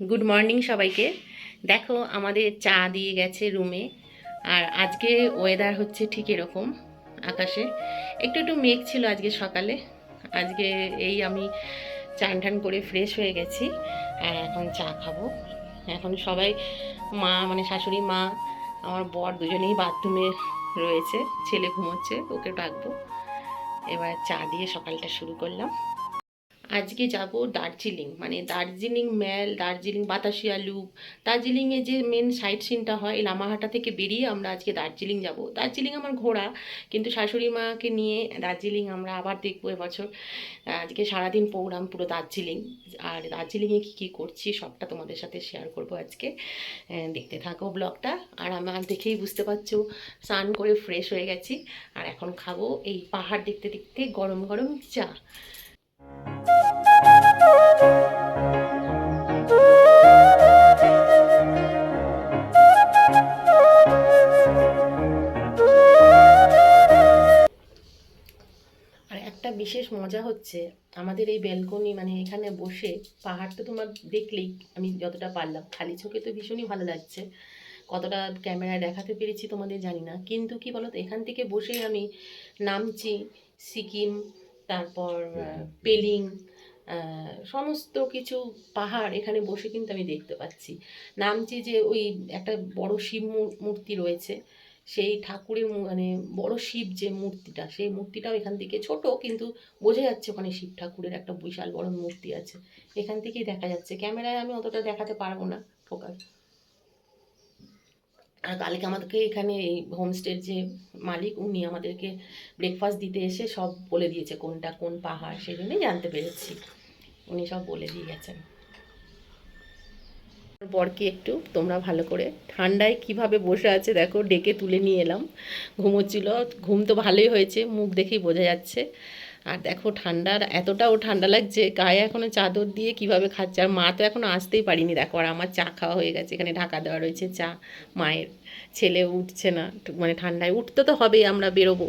Good morning সবাইকে। দেখো আমাদের চা দিয়ে গেছে রুমে। আর আজকে ওয়েদার হচ্ছে ঠিক এরকম, আকাশে একটু একটু মেঘ ছিল আজকে সকালে। আজকে এই আমি চান টান করে ফ্রেশ হয়ে গেছি আর এখন চা খাবো। এখন সবাই মানে শাশুড়ি মা, আমার বর দুজনেই বাথরুমে রয়েছে, ছেলে ঘুমোচ্ছে, ওকে ডাকবো। এবার চা দিয়ে সকালটা শুরু করলাম। আজকে যাব দার্জিলিং, মানে দার্জিলিং ম্যাল, দার্জিলিং বাতাসিয়া লুপ। দার্জিলিংয়ে যে মেন সাইট সিনটা হয়, এই লামাহাটা থেকে বেরিয়ে আমরা আজকে দার্জিলিং যাব। দার্জিলিং আমার ঘোরা, কিন্তু শাশুড়ি মাকে নিয়ে দার্জিলিং আমরা আবার দেখবো এবছর। আজকে সারাদিন প্রোগ্রাম পুরো দার্জিলিং। আর দার্জিলিংয়ে কী কী করছি সবটা তোমাদের সাথে শেয়ার করব আজকে। দেখতে থাকো ব্লগটা। আর আমার দেখেই বুঝতে পারছো স্নান করে ফ্রেশ হয়ে গেছি। আর এখন খাবো এই পাহাড় দেখতে দেখতে গরম গরম চা। আর একটা বিশেষ মজা হচ্ছে, আমাদের এই ব্যালকনি মানে এখানে বসে পাহাড় তো তোমার দেখলেই, আমি যতটা পারলাম খালি চোখে তো ভীষণই ভালো লাগছে। কতটা ক্যামেরায় দেখাতে পেরেছি তোমাদের জানি না, কিন্তু কি বলতো, এখান থেকে বসেই আমি নামচি, সিকিম, তারপর পেলিং, সমস্ত কিছু পাহাড় এখানে বসে কিন্তু আমি দেখতে পাচ্ছি। নামচি যে ওই একটা বড় শিব মূর্তি রয়েছে, সেই ঠাকুরের মানে বড় শিব যে মূর্তিটা, সেই মূর্তিটাও এখান থেকে ছোট, কিন্তু বোঝা যাচ্ছে ওখানে শিব ঠাকুরের একটা বিশাল বড় মূর্তি আছে। এখান থেকেই দেখা যাচ্ছে, ক্যামেরায় আমি অতটা দেখাতে পারবো না ফোকাস। আর কালকে আমাদেরকে এখানে এই হোমস্টের যে মালিক, উনি আমাদেরকে ব্রেকফাস্ট দিতে এসে সব বলে দিয়েছে কোনটা কোন পাহাড়, সেই জন্যই জানতে পেরেছি, উনি সব বলে দিয়ে গেছেন। বরকে একটু তোমরা ভালো করে, ঠান্ডায় কিভাবে বসে আছে দেখো, ডেকে তুলে নিয়ে এলাম। ঘুমোচ্ছিল, ঘুম তো ভালোই হয়েছে, মুখ দেখেই বোঝা যাচ্ছে। আর দেখো ঠান্ডার এতটাও ঠান্ডা লাগছে, গায়ে এখনও চাদর দিয়ে কিভাবে খাচ্ছে। আর মা তো এখনও আসতেই পারিনি দেখো। আর আমার চা খাওয়া হয়ে গেছে, এখানে ঢাকা দেওয়া রয়েছে চা মায়ের। ছেলে উঠছে না, মানে ঠান্ডায় উঠতে তো হবেই, আমরা বেরোবো।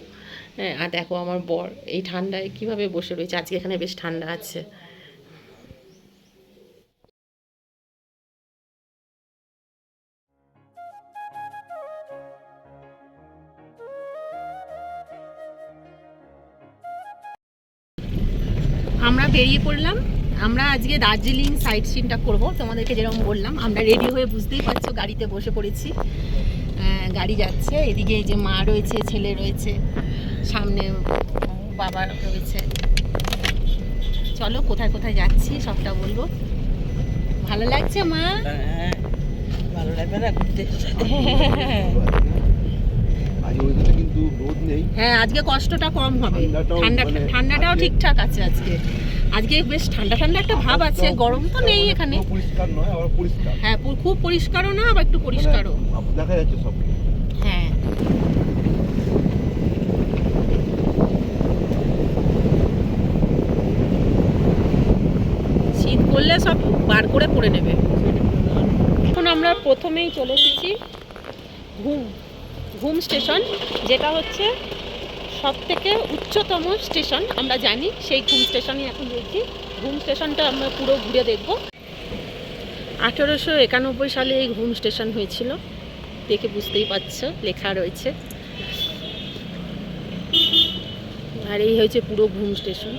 হ্যাঁ, আর দেখো আমার বর এই ঠান্ডায় কিভাবে বসে রয়েছে। আজকে এখানে বেশ ঠান্ডা আছে। আমরা বেরিয়ে পড়লাম। আমরা আজকে দার্জিলিং সাইট সিনটা করবো, তোমাদেরকে যেরকম বললাম। আমরা রেডি হয়ে, বুঝতেই পারছো, গাড়িতে বসে পড়েছি। গাড়ি যাচ্ছে, এদিকে এই যে মা রয়েছে, ছেলে রয়েছে, সামনে বাবা রয়েছে। চলো কোথায় কোথায় যাচ্ছি সবটা বলবো। ভালো লাগছে মা? ভালো লাগবে না ঘুরতে? হ্যাঁ, আজকে কষ্টটা কম হবে, ঠান্ডাটাও ঠিকঠাক আছে আজকে। আজকে বেশ ঠান্ডা ঠান্ডা একটা ভাব আছে, গরম তো নেই এখানে। হ্যাঁ, খুব পরিষ্কারও না, আবার একটু পরিষ্কারও দেখা যাচ্ছে সব। হ্যাঁ, শীত করলে সব বার করে পরে নেবে। এখন আমরা প্রথমেই চলে এসেছি ঘুম স্টেশন, যেটা হচ্ছে সব থেকে উচ্চতম স্টেশন আমরা জানি, সেই ঘুম স্টেশনে এখন রয়েছি। ঘুম স্টেশনটা আমরা পুরো ঘুরে দেখব। 1891 সালে এই ঘুম স্টেশন হয়েছিল, দেখে বুঝতেই পারছো, লেখা রয়েছে। আর এই হয়েছে পুরো ঘুম স্টেশন।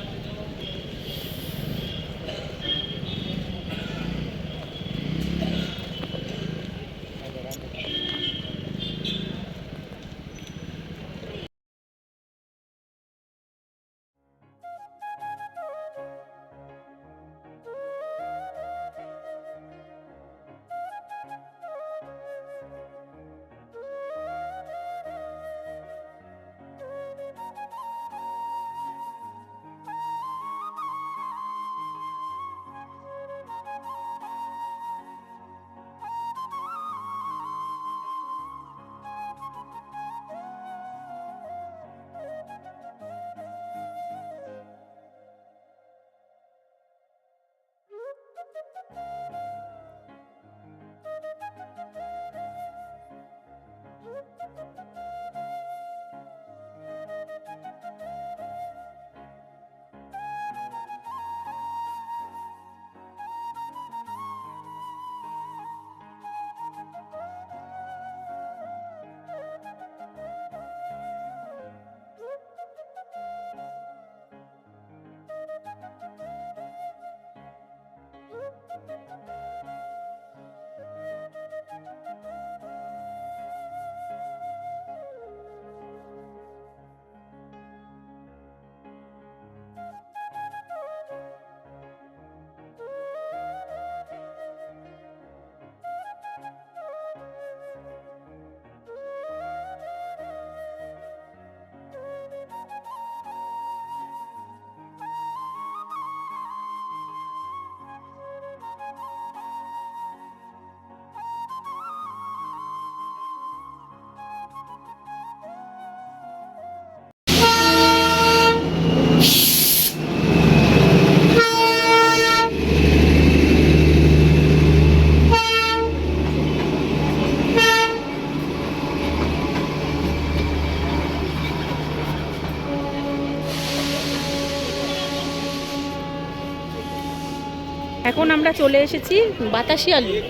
এখন আমরা চলে এসেছি বাতাসিয়া লুপ।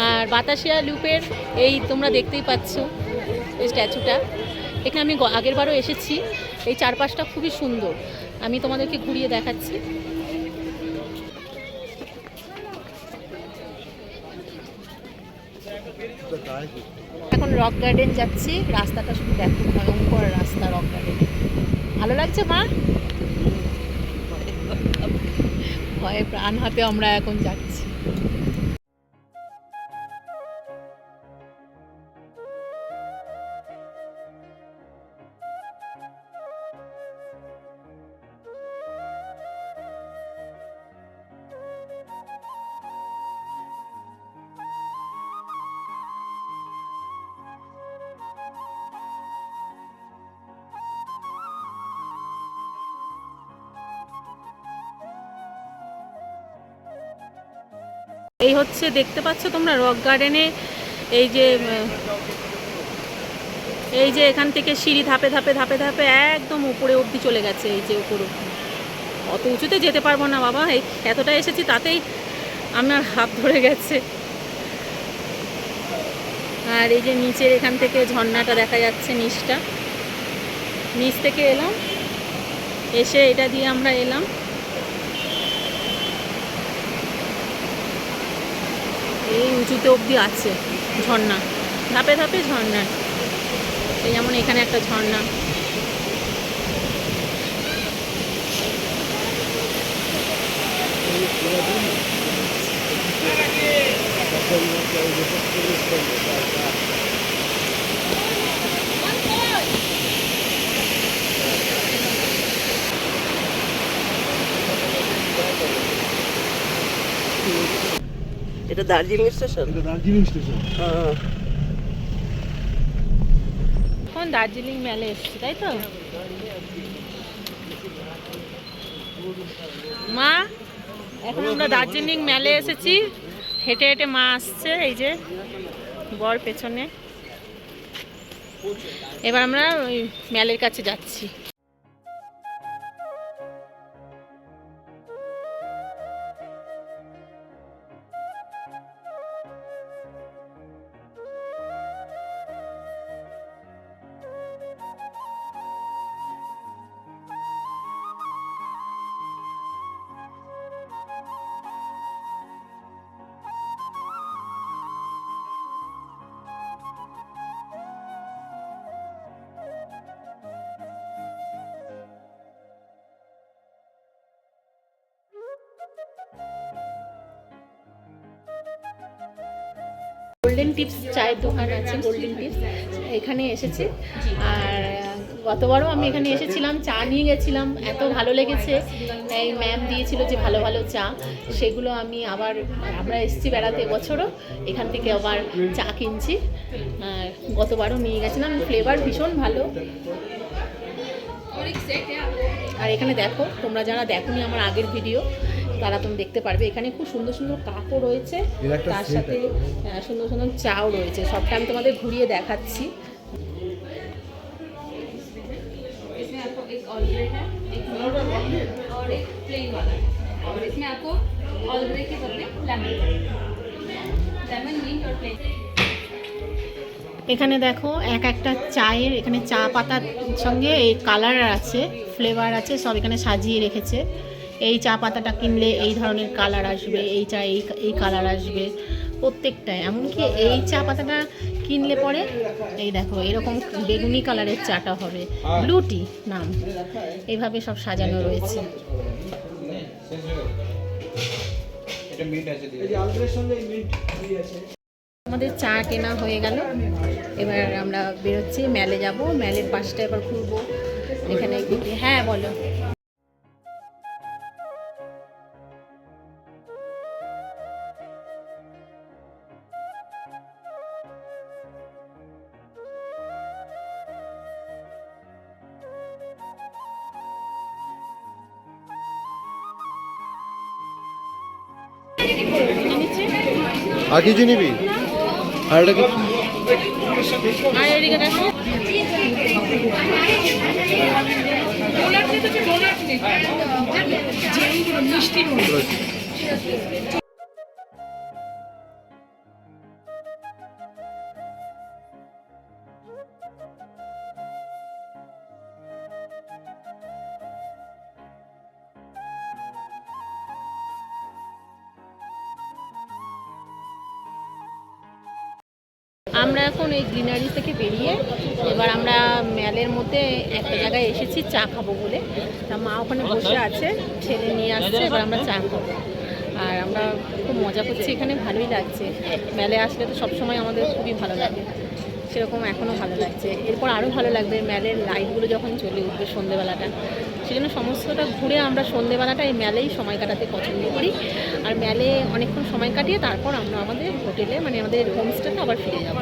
আর বাতাসিয়া লুপের এই তোমরা দেখতেই পাচ্ছ এই স্ট্যাচুটা, এখানে আমি আগের বারও এসেছি। এই চারপাশটা খুবই সুন্দর, আমি তোমাদেরকে ঘুরিয়ে দেখাচ্ছি। এখন রক গার্ডেন যাচ্ছি, রাস্তাটা শুধু দেখো, ভয়ঙ্কর রাস্তা রক গার্ডেন। ভালো লাগছে মা? ভয়ে প্রাণ হাতে আমরা এখন যাচ্ছি। এই হচ্ছে দেখতে পাচ্ছ তোমরা রক গার্ডেনে এই যে এখান থেকে সিঁড়ি ধাপে ধাপে ধাপে ধাপে একদম উপরে অবধি চলে গেছে। এই যে উপর অবধি, অত উঁচুতে যেতে পারবো না বাবা, এই এতটা এসেছি তাতেই আমার হাত ধরে গেছে। আর এই যে নিচের এখান থেকে ঝর্ণাটা দেখা যাচ্ছে, নিচ থেকে এলাম, এসে এটা দিয়ে আমরা এলাম। এই উঁচুতে অবধি আছে ঝর্ণা, ধাপে ধাপে ঝর্ণা। এই যেমন এখানে একটা ঝর্ণা, এটা দার্জিলিং স্টেশন। হ্যাঁ, এখন দার্জিলিং মেলে এসছি, তাই তো মা? এখন আমরা দার্জিলিং মেলে এসেছি, হেঁটে হেঁটে মা আসছে, এই যে বর পেছনে। এবার আমরা ওই মেলের কাছে যাচ্ছি। গোল্ডেন টিপস চায়ের দোকান আছে, গোল্ডেন টিপস, এখানে এসেছি। আর গতবারও আমি এখানে এসেছিলাম, চা নিয়ে গেছিলাম, এত ভালো লেগেছে। এই ম্যাম দিয়েছিল যে ভালো ভালো চা, সেগুলো আমরা এসেছি বেড়াতে, বছরও এখান থেকে আবার চা কিনছি। আর গতবারও নিয়ে গেছিলাম, ফ্লেভার ভীষণ ভালো। আর এখানে দেখো, তোমরা যারা দেখোনি আমার আগের ভিডিও, তারা তুমি দেখতে পারবে। এখানে খুব সুন্দর সুন্দর কাপও রয়েছে, তার সাথে সুন্দর সুন্দর চাও রয়েছে। সবটা আমি তোমাদের ঘুরিয়ে দেখাচ্ছি। এখানে দেখো এক একটা চায়ের, এখানে চা পাতার সঙ্গে এই কালার আছে, ফ্লেভার আছে, সব এখানে সাজিয়ে রেখেছে। এই চা পাতাটা কিনলে এই ধরনের কালার আসবে, এই চা এই কালার আসবে প্রত্যেকটায়। এমনকি এই চা পাতাটা কিনলে পরে এই দেখো এরকম বেগুনি কালারের চাটা হবে, ব্লু টি নাম। এইভাবে সব সাজানো রয়েছে। আমাদের চা কেনা হয়ে গেল, এবার আমরা বেরোচ্ছি, মেলে যাব। মেলের পাশটা এবার ঘুরবো। এখানে হ্যাঁ বলো। আর কিছু নিবি? আর এটা কি? আর এদিকে দেখো, মিষ্টি আমরা এখন এই গ্রিনারি থেকে বেরিয়ে এবার আমরা ম্যালের মধ্যে একটা জায়গায় এসেছি চা খাবো বলে। তা মা ওখানে বসে আছে, ছেলে নিয়ে আসছে, এবার আমরা চা খাবো। আর আমরা খুব মজা করছি এখানে, ভালোই লাগছে। মেলে আসলে তো সবসময় আমাদের খুবই ভালো লাগে, সেরকম এখনও ভালো লাগছে। এরপর আরও ভালো লাগবে মেলের লাইটগুলো যখন চলে উঠবে সন্ধেবেলাটা। সেই জন্য সমস্তটা ঘুরে আমরা সন্ধেবেলাটা এই মেলেই সময় কাটাতে পছন্দ করি। আর মেলে অনেকক্ষণ সময় কাটিয়ে তারপর আমরা আমাদের হোটেলে, মানে আমাদের হোমস্টেতে আবার ফিরে যাবো।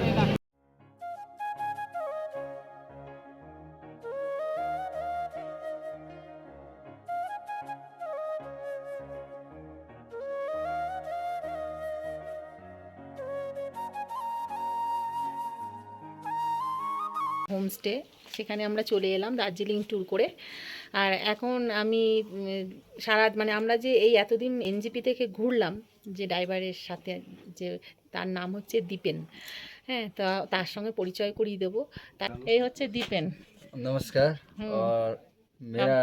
হোমস্টে, সেখানে আমরা চলে এলাম দার্জিলিং ট্যুর করে। আর এখন আমি মানে আমরা যে এই এতদিন এনজিপি থেকে ঘুরলাম, যে ড্রাইভারের সাথে, যে তার নাম হচ্ছে দীপেন। হ্যাঁ, তা তার সঙ্গে পরিচয় করিয়ে দেবো। এই হচ্ছে দীপেন। नमस्कार। और मेरा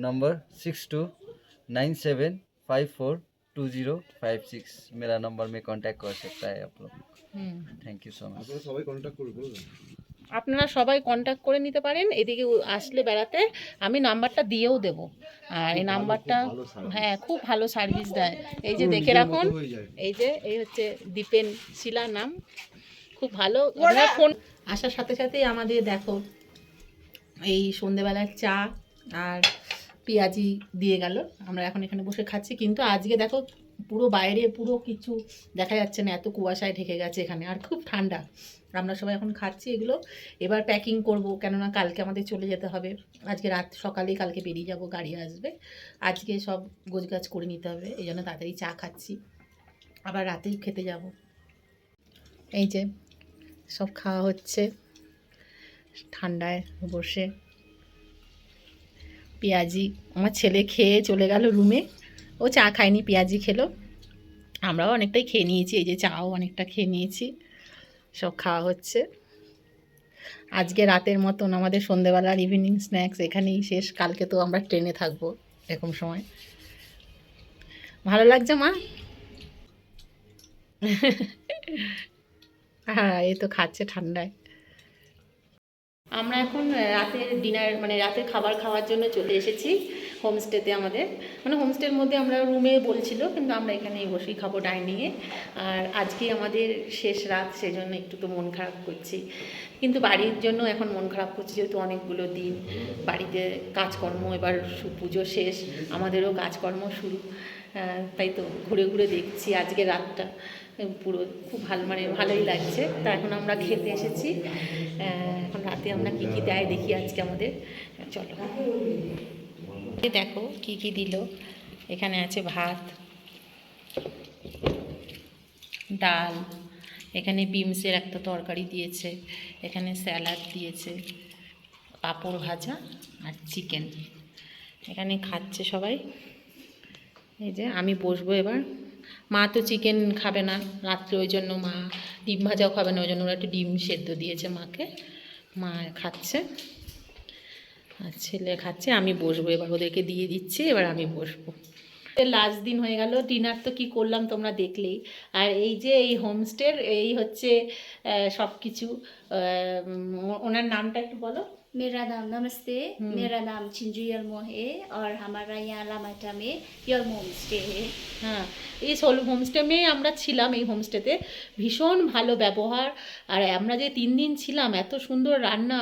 नंबर 6297542056 मेरा नंबर में कांटेक्ट कर सकता है आप लोग। Thank you so much. সবাই কন্ট্যাক্ট করবে। আপনারা সবাই কন্ট্যাক্ট করে নিতে পারেন। এদিকে আসলে বেড়াতে আমি নাম্বারটা দিয়েও দেবো। আর এই নাম্বারটা, হ্যাঁ, খুব ভালো সার্ভিস দেয়। এই যে দেখে রাখুন, এই হচ্ছে দীপেন শিলা নাম, খুব ভালো। ফোন আসার সাথে সাথেই আমাদের দেখো এই সন্ধেবেলার চা আর পেঁয়াজি দিয়ে গেল। আমরা এখন এখানে বসে খাচ্ছি, কিন্তু আজকে দেখো পুরো বাইরে পুরো কিছু দেখা যাচ্ছে না, এত কুয়াশায় ঢেকে গেছে এখানে, আর খুব ঠান্ডা। আমরা সবাই এখন খাচ্ছি এগুলো। এবার প্যাকিং করব, কেননা কালকে আমাদের চলে যেতে হবে। আজকে রাত সকালেই কালকে বেরিয়ে যাব, গাড়ি আসবে। আজকে সব গোছগাছ করে নিতে হবে, এই জন্য তাড়াতাড়ি চা খাচ্ছি, আবার রাতেই খেতে যাব। এই যে সব খাওয়া হচ্ছে ঠান্ডায় বসে। পেঁয়াজি আমার ছেলে খেয়ে চলে গেল রুমে, ও চা খায়নি, পেঁয়াজি খেলো। আমরাও অনেকটাই খেয়ে নিয়েছি, এই যে চাও অনেকটা খেয়ে নিয়েছি। সব খাওয়া হচ্ছে। আজকে রাতের মতন আমাদের সন্ধেবেলার ইভিনিং স্ন্যাক্স এখানেই শেষ। কালকে তো আমরা ট্রেনে থাকবো এরকম সময়। ভালো লাগছে মা? হ্যাঁ, এই তো খাচ্ছে ঠান্ডায়। আমরা এখন রাতের ডিনার, মানে রাতের খাবার খাওয়ার জন্য চলে এসেছি হোমস্টেতে আমাদের। মানে হোমস্টের মধ্যে আমরা রুমে বলছিল, কিন্তু আমরা এখানেই বসেই খাবো ডাইনিংয়ে। আর আজকে আমাদের শেষ রাত, সেজন্য একটু তো মন খারাপ করছি। কিন্তু বাড়ির জন্য এখন মন খারাপ করছি, যেহেতু অনেকগুলো দিন বাড়িতে কাজকর্ম, এবার পুজো শেষ, আমাদেরও কাজকর্ম শুরু। তাই তো ঘুরে ঘুরে দেখছি আজকে রাতটা পুরো খুব ভালো, মানে ভালোই লাগছে। তা এখন আমরা খেতে এসেছি। এখন রাতে আমরা কী কী দেয় দেখি আজকে আমাদের। চলো দেখো কি কি দিল। এখানে আছে ভাত, ডাল, এখানে বিমসের একটা তরকারি দিয়েছে, এখানে স্যালাড দিয়েছে, পাঁপড় ভাজা আর চিকেন। এখানে খাচ্ছে সবাই। এই যে আমি বসবো এবার। মা তো চিকেন খাবে না রাত্রে, ওই জন্য মা ডিম ভাজাও খাবে না, ওই জন্য ওরা একটু ডিম সেদ্ধ দিয়েছে মাকে। মা খাচ্ছে আর ছেলে খাচ্ছে। আমি বসবো এবার, ওদেরকে দিয়ে দিচ্ছি, এবার আমি বসবো। লাস্ট দিন হয়ে গেল। ডিনার তো কী করলাম তোমরা দেখলেই। আর এই যে এই হোমস্টের এই হচ্ছে সব কিছু। ওনার নামটা একটু বলো। मेरा नाम नमस्ते, मेरा नाम चिंजू यलमो है और हमारा यहाँ लामाटा में यलमो होमस्टे है। হ্যাঁ, এই হোমস্টে আমরা ছিলাম। এই হোমস্টেতে ভীষণ ভালো ব্যবহার। আর আমরা যে 3 দিন ছিলাম, এত সুন্দর রান্না,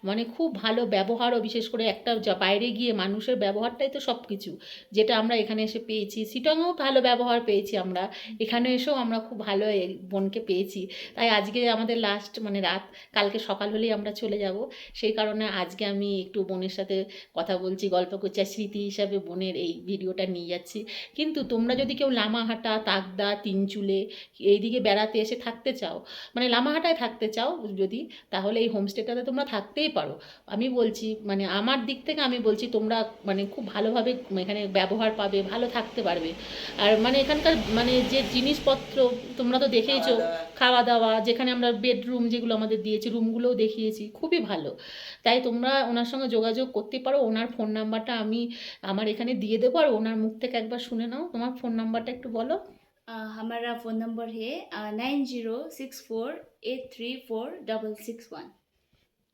মানে খুব ভালো ব্যবহারও। বিশেষ করে একটা বাইরে গিয়ে মানুষের ব্যবহারটাই তো সব কিছু, যেটা আমরা এখানে এসে পেয়েছি। শিটংয়েও ভালো ব্যবহার পেয়েছি আমরা, এখানে এসেও আমরা খুব ভালো বোনকে পেয়েছি। তাই আজকে আমাদের লাস্ট, মানে রাত, কালকে সকাল হলেই আমরা চলে যাব। সেই কারণে আজকে আমি একটু বোনের সাথে কথা বলছি, গল্প করছি, আর স্মৃতি হিসাবে বোনের এই ভিডিওটা নিয়ে যাচ্ছি। কিন্তু তোমরা যদি কেউ লামাহাটা, তাকদা, তিনচুলে এইদিকে বেড়াতে এসে থাকতে চাও, মানে লামাহাটায় থাকতে চাও যদি, তাহলে এই হোমস্টেটাতে তোমরা থাকতেই পারো। আমি বলছি, মানে আমার দিক থেকে আমি বলছি, তোমরা মানে খুব ভালোভাবে এখানে ব্যবহার পাবে, ভালো থাকতে পারবে। আর মানে এখানকার মানে যে জিনিসপত্র তোমরা তো দেখেইছো, খাওয়া দাওয়া, যেখানে আমরা বেডরুম যেগুলো আমাদের দিয়েছি, রুমগুলোও দেখিয়েছি, খুবই ভালো। তাই তোমরা ওনার সঙ্গে যোগাযোগ করতে পারো। ওনার ফোন নাম্বারটা আমি আমার এখানে দিয়ে দেবো, আর ওনার মুখ থেকে একবার শুনে নাও। তোমার ফোন নাম্বারটা একটু বলো। हमारा फ़ोन नंबर है 9064834661।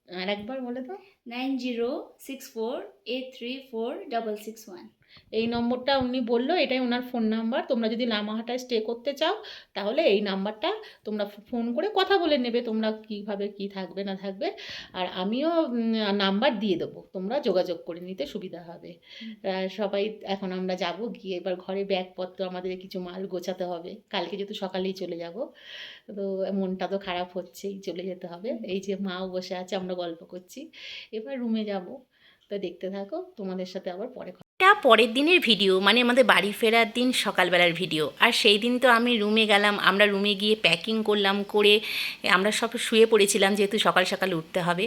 আর একবার বলে দাও। 9064834661। এই নম্বরটা উনি বললো এটাই ওনার ফোন নাম্বার। তোমরা যদি লামাহাটায় স্টে করতে চাও তাহলে এই নাম্বারটা তোমরা ফোন করে কথা বলে নেবে, তোমরা কীভাবে কি থাকবে না থাকবে। আর আমিও নাম্বার দিয়ে দেবো, তোমরা যোগাযোগ করে নিতে সুবিধা হবে। সবাই এখন আমরা যাব, গিয়ে এবার ঘরে ব্যাগপত্র আমাদের কিছু মাল গোছাতে হবে, কালকে যেহেতু সকালেই চলে যাব। তো মনটা তো খারাপ হচ্ছেই, চলে যেতে হবে। এই যে মাও বসে আছে, আমরা গল্প করছি, এবার রুমে যাব। তো দেখতে থাকো, তোমাদের সাথে আবার পরে। এটা পরের দিনের ভিডিও, মানে আমাদের বাড়ি ফেরার দিন সকালবেলার ভিডিও। আর সেই দিন তো আমি রুমে গেলাম, আমরা রুমে গিয়ে প্যাকিং করলাম, করে আমরা সব শুয়ে পড়েছিলাম যেহেতু সকাল সকাল উঠতে হবে।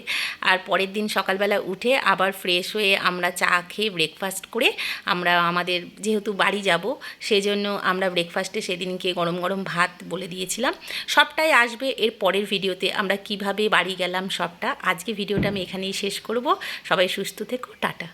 আর পরের দিন সকালবেলা উঠে আবার ফ্রেশ হয়ে আমরা চা খেয়ে ব্রেকফাস্ট করে আমরা আমাদের যেহেতু বাড়ি যাব সেজন্য আমরা ব্রেকফাস্টে সেদিনকে গরম গরম ভাত বলে দিয়েছিলাম। সবটাই আসবে এর পরের ভিডিওতে, আমরা কিভাবে বাড়ি গেলাম সবটা। আজকে ভিডিওটা আমি এখানেই শেষ করব। সবাই সুস্থ থেকো, টাটা।